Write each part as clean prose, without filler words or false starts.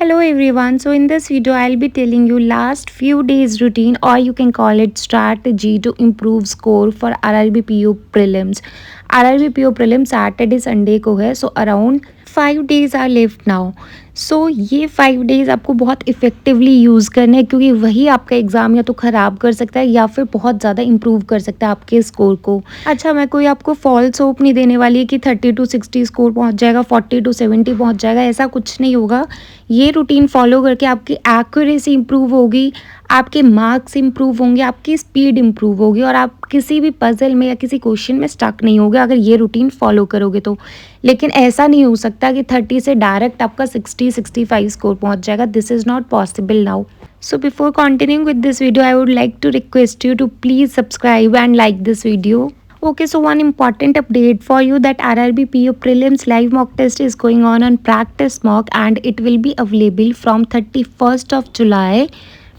Hello everyone. So in this video I'll be telling you last few days routine or you can call it strategy to improve score for RRB PO prelims. RRB PO prelims Saturday Sunday को है. So around 5 days are left now. सो ये 5 days आपको बहुत effectively use करने हैं क्योंकि वही आपका एग्ज़ाम या तो ख़राब कर सकता है या फिर बहुत ज़्यादा इम्प्रूव कर सकता है आपके स्कोर को। अच्छा, मैं कोई आपको फॉल्स होप नहीं देने वाली कि 30 to 60 स्कोर पहुंच जाएगा, 40 to 70 पहुंच जाएगा, ऐसा कुछ नहीं होगा। ये रूटीन फॉलो करके आपकी एक्यूरेसी इम्प्रूव होगी, आपके मार्क्स इम्प्रूव होंगे, आपकी स्पीड इम्प्रूव होगी और आप किसी भी पज़ल में या किसी क्वेश्चन में स्टक नहीं होगे अगर ये रूटीन फॉलो करोगे तो। लेकिन ऐसा नहीं हो सकता कि 30 से डायरेक्ट आपका 60-65 स्कोर पहुंच जाएगा। This is not possible now. So before continuing with this video, I would like to request you to please subscribe and like this video. Okay, so one important update for you that RRB PO prelims live mock test is going on practice mock and it will be available from 31st of July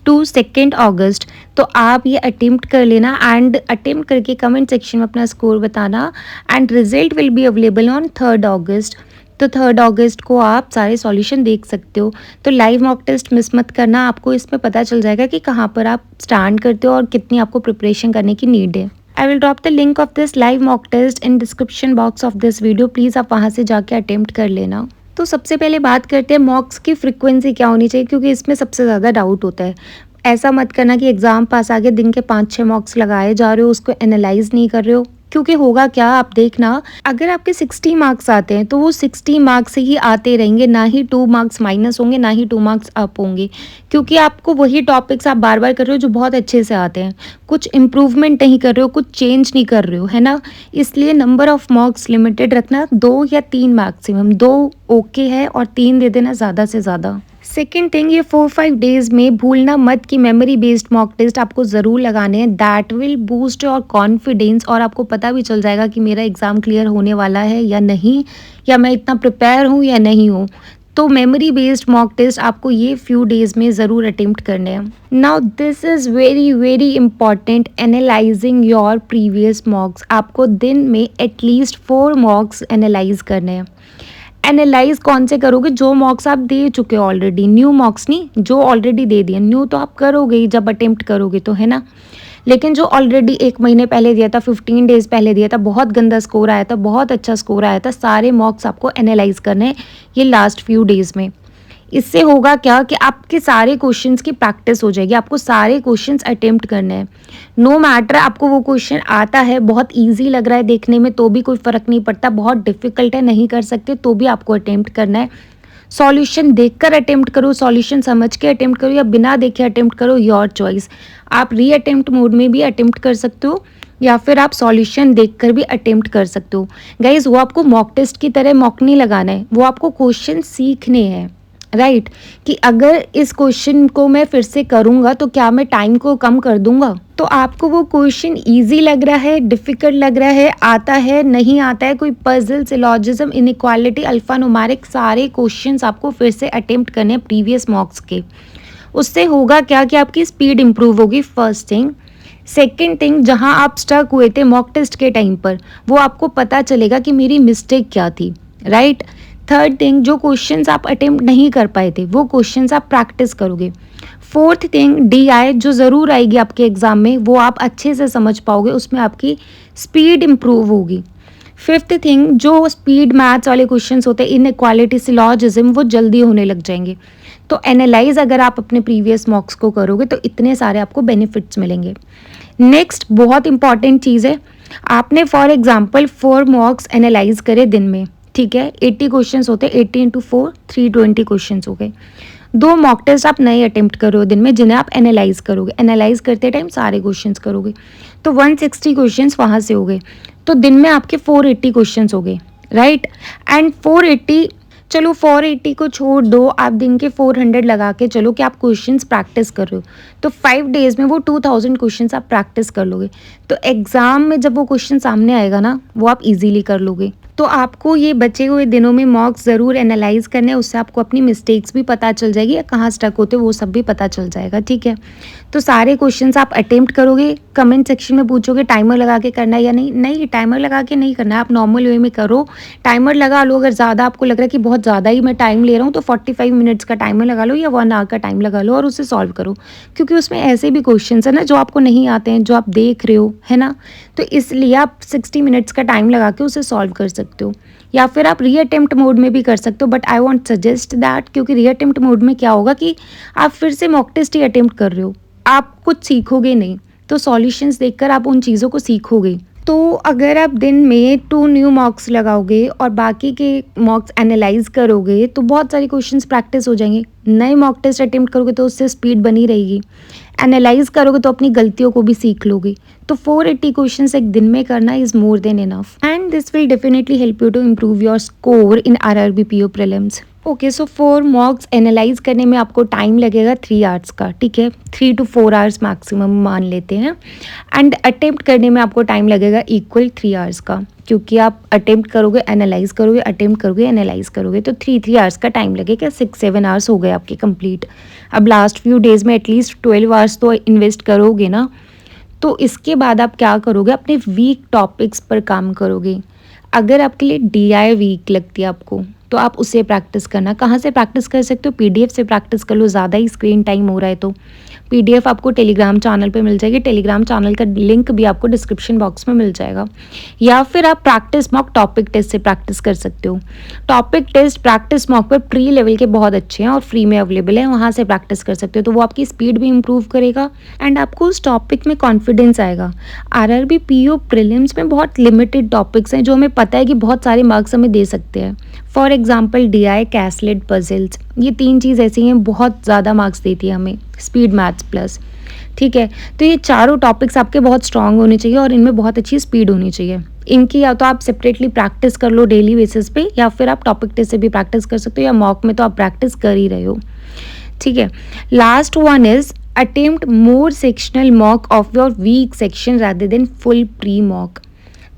to 2nd August. तो आप ये attempt कर लेना and attempt करके comment section में अपना score बताना and result will be available on 3rd August. तो 3rd August को आप सारे सॉल्यूशन देख सकते हो। तो लाइव मॉक टेस्ट मिस मत करना, आपको इसमें पता चल जाएगा कि कहाँ पर आप स्टैंड करते हो और कितनी आपको प्रिपरेशन करने की नीड है। I will drop the link of this live mock test in description box of this video, please आप वहाँ से जाके अटेम्प्ट कर लेना। तो सबसे पहले बात करते हैं मॉक्स की फ्रिक्वेंसी क्या होनी चाहिए, क्योंकि इसमें सबसे ज़्यादा डाउट होता है। ऐसा मत करना कि एग्ज़ाम पास आगे दिन के 5-6 मॉक्स लगाए जा रहे हो, उसको एनालाइज नहीं कर रहे हो, क्योंकि होगा क्या, आप देखना, अगर आपके 60 मार्क्स आते हैं तो वो 60 मार्क्स से ही आते रहेंगे, ना ही 2 मार्क्स माइनस होंगे, ना ही 2 मार्क्स अप होंगे, क्योंकि आपको वही टॉपिक्स आप बार बार कर रहे हो जो बहुत अच्छे से आते हैं। कुछ इम्प्रूवमेंट नहीं कर रहे हो, कुछ चेंज नहीं कर रहे हो, है ना। इसलिए नंबर ऑफ मार्क्स लिमिटेड रखना, 2 या 3 मैक्सिमम, 2 ओके है और 3 दे देना ज़्यादा से ज़्यादा। सेकेंड थिंग, ये 4-5 डेज़ में भूलना मत कि मेमोरी बेस्ड मॉक टेस्ट आपको ज़रूर लगाने हैं। That will boost your confidence और आपको पता भी चल जाएगा कि मेरा एग्ज़ाम क्लियर होने वाला है या नहीं, या मैं इतना प्रिपेयर हूँ या नहीं हूँ। तो मेमोरी बेस्ड मॉक टेस्ट आपको ये फ्यू डेज़ में ज़रूर अटेम्प्ट करने हैं। Now this is very very important, analysing your previous मॉक्स। आपको दिन में एटलीस्ट 4 मॉक्स एनालाइज करने हैं। एनालाइज कौन से करोगे, जो मॉक्स आप दे चुके हो ऑलरेडी, न्यू मॉक्स नहीं, जो ऑलरेडी दे दिए। न्यू तो आप करोगे ही जब अटेम्प्ट करोगे तो, है ना। लेकिन जो ऑलरेडी 1 महीने पहले दिया था, 15 डेज़ पहले दिया था, बहुत गंदा स्कोर आया था, बहुत अच्छा स्कोर आया था, सारे मॉक्स आपको एनालाइज करने हैं ये लास्ट फ्यू डेज़ में। इससे होगा क्या कि आपके सारे क्वेश्चंस की प्रैक्टिस हो जाएगी, आपको सारे क्वेश्चंस अटेम्प्ट करने हैं। नो मैटर आपको वो क्वेश्चन आता है, बहुत इजी लग रहा है देखने में तो भी कोई फ़र्क नहीं पड़ता, बहुत डिफ़िकल्ट है नहीं कर सकते तो भी आपको अटेम्प्ट करना है। सॉल्यूशन देखकर अटेम्प्ट करो, सॉल्यूशन समझ के अटेम्प्ट करो या बिना देखे अटेम्प्ट करो, योर चॉइस। आप री अटेम्प्ट मोड में भी अटेम्प्ट कर सकते हो या फिर आप सॉल्यूशन देखकर भी अटेम्प्ट कर सकते हो। गाइज, वो आपको मॉक टेस्ट की तरह मॉक नहीं लगाना है, वो आपको क्वेश्चन सीखने हैं, राइट। कि अगर इस क्वेश्चन को मैं फिर से करूँगा तो क्या मैं टाइम को कम कर दूंगा। तो आपको वो क्वेश्चन इजी लग रहा है, डिफ़िकल्ट लग रहा है, आता है, नहीं आता है, कोई puzzle, syllogism, inequality, alpha numeric, सारे क्वेश्चंस आपको फिर से अटेम्प्ट करने हैं प्रीवियस मॉक्स के। उससे होगा क्या कि आपकी स्पीड इंप्रूव होगी, फर्स्ट थिंग। सेकेंड थिंग, जहाँ आप स्टक हुए थे मॉक टेस्ट के टाइम पर, वो आपको पता चलेगा कि मेरी मिस्टेक क्या थी, राइट। थर्ड थिंग, जो क्वेश्चंस आप अटेम्प्ट नहीं कर पाए थे वो क्वेश्चंस आप प्रैक्टिस करोगे। फोर्थ थिंग, DI जो ज़रूर आएगी आपके एग्ज़ाम में, वो आप अच्छे से समझ पाओगे, उसमें आपकी स्पीड इम्प्रूव होगी। फिफ्थ थिंग, जो स्पीड मैथ्स वाले क्वेश्चंस होते हैं, इनइक्वालिटी, सिलॉजिज्म, वो जल्दी होने लग जाएंगे। तो एनालाइज अगर आप अपने प्रीवियस मॉक्स को करोगे तो इतने सारे आपको बेनिफिट्स मिलेंगे। नेक्स्ट बहुत इंपॉर्टेंट चीज़ है, आपने फॉर एग्जाम्पल 4 मॉक्स एनालाइज करे दिन में, ठीक है। 80 क्वेश्चंस होते हैं, 80 × 4 320 क्वेश्चंस हो गए। 2 मॉक टेस्ट आप नए अटेम्प्ट करो दिन में, जिन्हें आप एनालाइज करोगे। एनालाइज करते टाइम सारे क्वेश्चंस करोगे तो 160 क्वेश्चंस वहाँ से हो गए। तो दिन में आपके 480 क्वेश्चंस हो गए, राइट। एंड 480, चलो 480 को छोड़ दो, आप दिन के 400 लगा के चलो कि आप क्वेश्चंस प्रैक्टिस कर रहे हो, तो 5 डेज़ में वो 2000 क्वेश्चंस आप प्रैक्टिस कर लोगे। तो एग्ज़ाम में जब वो क्वेश्चन सामने आएगा ना, वो आप इजीली कर लोगे। तो आपको ये बचे हुए दिनों में मॉक्स ज़रूर एनालाइज करने हैं, उससे आपको अपनी मिस्टेक्स भी पता चल जाएगी या कहाँ स्टक होते हो वो सब भी पता चल जाएगा, ठीक है। तो सारे क्वेश्चंस आप अटेम्प्ट करोगे, कमेंट सेक्शन में पूछोगे टाइमर लगा के करना है या नहीं। नहीं, टाइमर लगा के नहीं करना है, आप नॉर्मल वे में करो। टाइमर लगा लो, अगर ज़्यादा आपको लग रहा है कि बहुत ज़्यादा ही मैं टाइम ले रहा हूँ तो 45 मिनट्स का टाइमर लगा लो या 1 आवर का टाइम लगा लो और उसे सॉल्व करो, क्योंकि उसमें ऐसे भी क्वेश्चंस है ना जो आपको नहीं आते हैं, जो आप देख रहे हो, है ना। तो इसलिए आप 60 मिनट्स का टाइम लगा के उसे सॉल्व कर सकते हो, या फिर आप री अटेम्प्ट मोड में भी कर सकते हो। But I want suggest that, क्योंकि री अटेम्प्ट मोड में क्या होगा कि आप फिर से मॉक टेस्ट ही अटेम्प्ट कर रहे हो, आप कुछ सीखोगे नहीं। तो सॉल्यूशंस देखकर आप उन चीज़ों को सीखोगे। तो अगर आप दिन में 2 न्यू मॉक्स लगाओगे और बाकी के मॉक्स एनालाइज करोगे तो बहुत सारे क्वेश्चंस प्रैक्टिस हो जाएंगे। नए मॉक टेस्ट अटेम्प्ट करोगे तो उससे स्पीड बनी रहेगी। एनालाइज करोगे तो अपनी गलतियों को भी सीख लोगे। तो 480 क्वेश्चंस एक दिन में करना is more than enough and this will definitely help you to improve your score in RRB PO prelims. Okay, so 4 mocks analyse करने में आपको टाइम लगेगा 3 आवर्स का, ठीक है, 3 to 4 आवर्स मैक्सिमम मान लेते हैं। एंड अटेम्प्ट करने में आपको टाइम लगेगा इक्वल 3 आवर्स का, क्योंकि आप अटेम्प्ट करोगे, एनालाइज करोगे, अटेम्प्ट करोगे, एनालाइज करोगे, तो 3 आवर्स का टाइम लगेगा। 6-7 आवर्स हो गए आपके कंप्लीट। अब लास्ट फ्यू डेज़ में एटलीस्ट 12 आवर्स तो इन्वेस्ट करोगे ना। तो इसके बाद आप क्या करोगे, अपने वीक टॉपिक्स पर काम करोगे। अगर आपके लिए DI वीक लगती है आपको तो आप उससे प्रैक्टिस करना। कहाँ से प्रैक्टिस कर सकते हो, PDF से प्रैक्टिस कर लो, ज़्यादा ही स्क्रीन टाइम हो रहा है तो PDF आपको टेलीग्राम चैनल पे मिल जाएगी। टेलीग्राम चैनल का लिंक भी आपको डिस्क्रिप्शन बॉक्स में मिल जाएगा। या फिर आप प्रैक्टिस मॉक टॉपिक टेस्ट से प्रैक्टिस कर सकते हो। टॉपिक टेस्ट प्रैक्टिस मॉक पर प्री लेवल के बहुत अच्छे हैं और फ्री में अवेलेबल है, वहाँ से प्रैक्टिस कर सकते हो। तो वो आपकी स्पीड भी इम्प्रूव करेगा एंड आपको उस टॉपिक में कॉन्फिडेंस आएगा। RRB PO प्रीलिम्स में बहुत लिमिटेड टॉपिक्स हैं जो हमें पता है कि बहुत सारे मार्क्स हमें दे सकते हैं। फॉर एग्जाम्पल DI, कैसलेट, पजल्स, ये 3 चीज़ ऐसी हैं बहुत ज़्यादा मार्क्स देती है हमें, स्पीड मैथ्स प्लस, ठीक है। तो ये चारों टॉपिक्स आपके बहुत स्ट्रांग होने चाहिए और इनमें बहुत अच्छी स्पीड होनी चाहिए। इनकी या तो आप सेपरेटली प्रैक्टिस कर लो डेली बेसिस पे, या फिर आप टॉपिक टेस्ट से भी प्रैक्टिस कर सकते हो, या मॉक में तो आप प्रैक्टिस कर ही रहे हो, ठीक है। Last one is attempt more sectional mock of your weak section rather than full pre mock.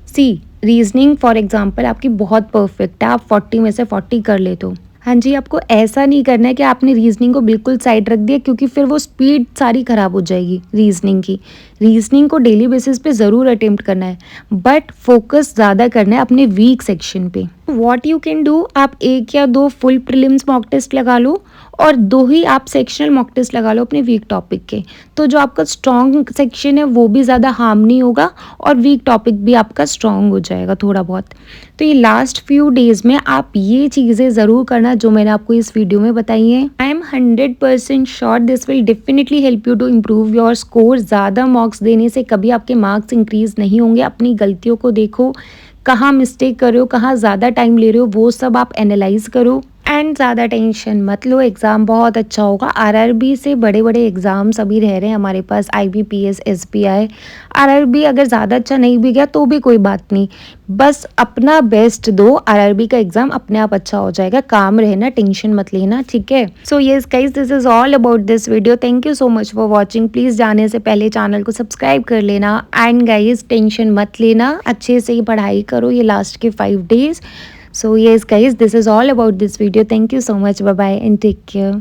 See reasoning for example आपकी बहुत परफेक्ट है, आप 40 में से 40 कर लेते हो। हाँ जी, आपको ऐसा नहीं करना है कि आपने रीजनिंग को बिल्कुल साइड रख दिया, क्योंकि फिर वो स्पीड सारी ख़राब हो जाएगी रीजनिंग की। रीजनिंग को डेली बेसिस पे ज़रूर अटेम्प्ट करना है, बट फोकस ज़्यादा करना है अपने वीक सेक्शन पे। व्हाट यू कैन डू, आप 1 या 2 फुल प्रीलिम्स मॉक टेस्ट लगा लो और 2 ही आप सेक्शनल मॉक टेस्ट लगा लो अपने वीक टॉपिक के। तो जो आपका स्ट्रॉन्ग सेक्शन है वो भी ज़्यादा हार्म नहीं होगा और वीक टॉपिक भी आपका स्ट्रॉन्ग हो जाएगा थोड़ा बहुत। तो ये लास्ट फ्यू डेज़ में आप ये चीज़ें ज़रूर करना जो मैंने आपको इस वीडियो में बताई हैं। I am 100% sure this will definitely help you to improve your score. ज़्यादा मार्क्स देने से कभी आपके मार्क्स इंक्रीज़ नहीं होंगे। अपनी गलतियों को देखो, कहाँ मिस्टेक कर रहे हो, कहाँ ज़्यादा टाइम ले रहे हो, वो सब आप एनालाइज करो एंड ज़्यादा टेंशन मत लो। एग्ज़ाम बहुत अच्छा होगा। RRB से बड़े बड़े एग्ज़ाम्स अभी रह रहे हैं हमारे पास, IBPS, SBI। RRB अगर ज़्यादा अच्छा नहीं भी गया तो भी कोई बात नहीं, बस अपना बेस्ट दो। RRB का एग्ज़ाम अपने आप अच्छा हो जाएगा। काम रहना, टेंशन मत लेना, ठीक है। So yes guys, this is all about this video. Thank you so much for watching. Please जाने से पहले चैनल को सब्सक्राइब कर लेना एंड गाइस टेंशन मत लेना, अच्छे से ही पढ़ाई करो ये लास्ट के 5 days. So yes guys, this is all about this video. Thank you so much. Bye bye and take care.